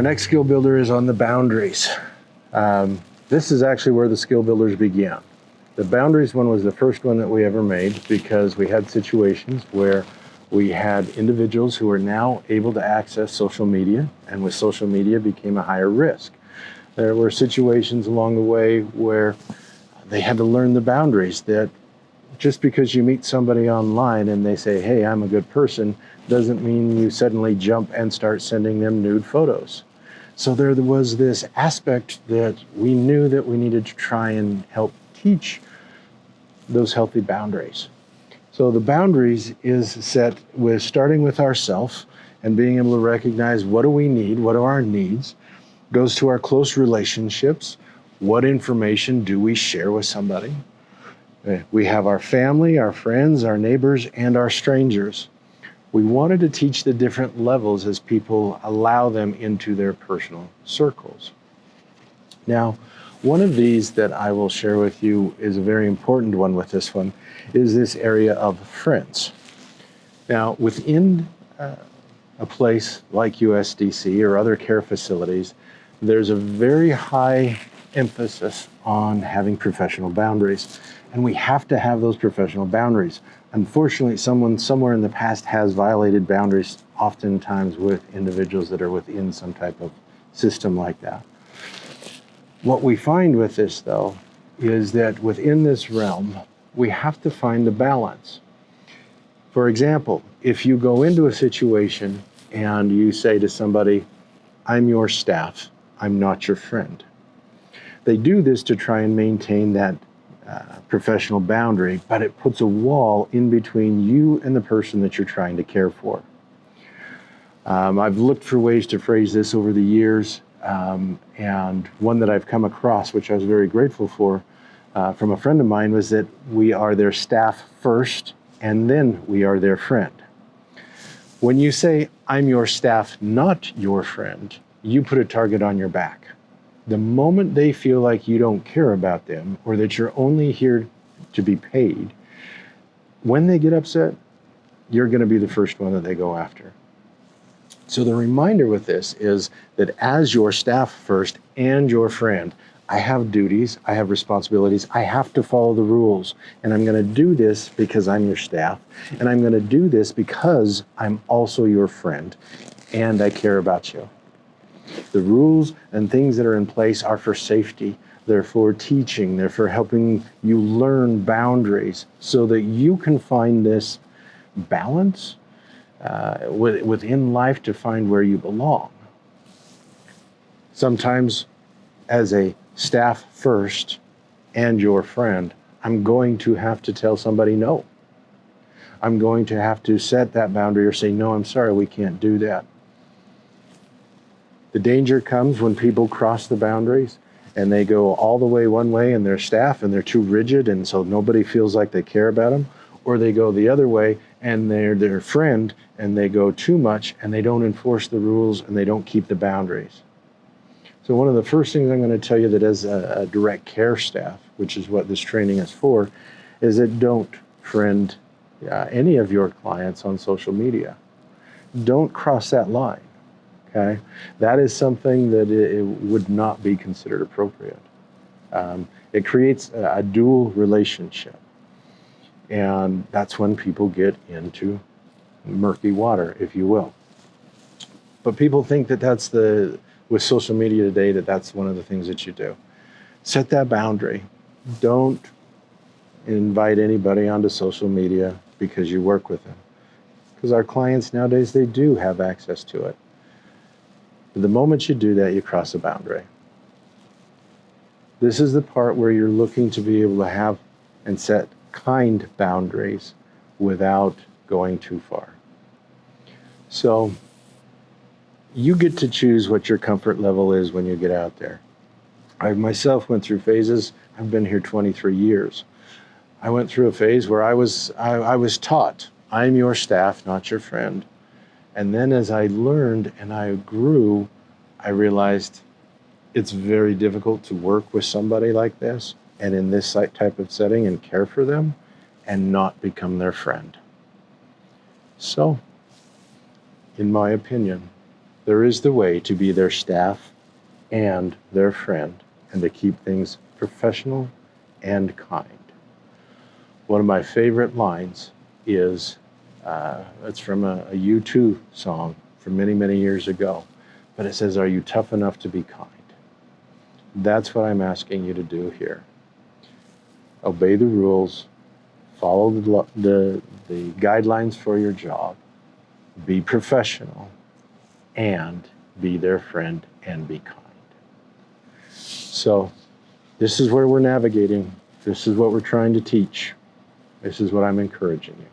Our next skill builder is on the boundaries. This is actually where the skill builders began. The boundaries one was the first one that we ever made because we had situations where we had individuals who are now able to access social media, and with social media became a higher risk. There were situations along the way where they had to learn the boundaries, that just because you meet somebody online and they say, hey, I'm a good person, doesn't mean you suddenly jump and start sending them nude photos. So there was this aspect that we knew that we needed to try and help teach those healthy boundaries. So the boundaries is set with starting with ourselves and being able to recognize what do we need, what are our needs, goes to our close relationships, what information do we share with somebody. We have our family, our friends, our neighbors, and our strangers. We wanted to teach the different levels as people allow them into their personal circles. Now, one of these that I will share with you is a very important one with this one, is this area of friends. Now, within a place like USDC or other care facilities, there's a very high emphasis on having professional boundaries, and we have to have those professional boundaries. Unfortunately, someone somewhere in the past has violated boundaries, oftentimes with individuals that are within some type of system like that. What we find with this, though, is that within this realm, we have to find a balance. For example, if you go into a situation and you say to somebody, I'm your staff, I'm not your friend. They do this to try and maintain that professional boundary, but it puts a wall in between you and the person that you're trying to care for. I've looked for ways to phrase this over the years, and one that I've come across, which I was very grateful for, from a friend of mine, was that we are their staff first, and then we are their friend. When you say, I'm your staff, not your friend, you put a target on your back. The moment they feel like you don't care about them or that you're only here to be paid, when they get upset, you're going to be the first one that they go after. So the reminder with this is that as your staff first and your friend, I have duties, I have responsibilities, I have to follow the rules, and I'm going to do this because I'm your staff, and I'm going to do this because I'm also your friend, and I care about you. The rules and things that are in place are for safety. They're for teaching. They're for helping you learn boundaries so that you can find this balance within life to find where you belong. Sometimes as a staff first and your friend, I'm going to have to tell somebody no. I'm going to have to set that boundary or say, no, I'm sorry, we can't do that. The danger comes when people cross the boundaries and they go all the way one way and they're staff and they're too rigid and so nobody feels like they care about them, or they go the other way and they're their friend and they go too much and they don't enforce the rules and they don't keep the boundaries. So one of the first things I'm going to tell you that as a direct care staff, which is what this training is for, is that don't friend any of your clients on social media. Don't cross that line. Okay, that is something that it would not be considered appropriate. It creates a dual relationship, and that's when people get into murky water, if you will. But people think that with social media today, that's one of the things that you do. Set that boundary. Don't invite anybody onto social media because you work with them. Because our clients nowadays, they do have access to it. But the moment you do that, you cross a boundary. This is the part where you're looking to be able to have and set kind boundaries without going too far. So you get to choose what your comfort level is when you get out there. I myself went through phases. I've been here 23 years. I went through a phase where I was taught, I'm your staff, not your friend. And then as I learned and I grew, I realized it's very difficult to work with somebody like this and in this type of setting and care for them and not become their friend. So, in my opinion, there is the way to be their staff and their friend, and to keep things professional and kind. One of my favorite lines is, it's from a U2 song from many, many years ago, but it says, "Are you tough enough to be kind?" That's what I'm asking you to do here. Obey the rules, follow the guidelines for your job, be professional, and be their friend and be kind. So this is where we're navigating. This is what we're trying to teach. This is what I'm encouraging you.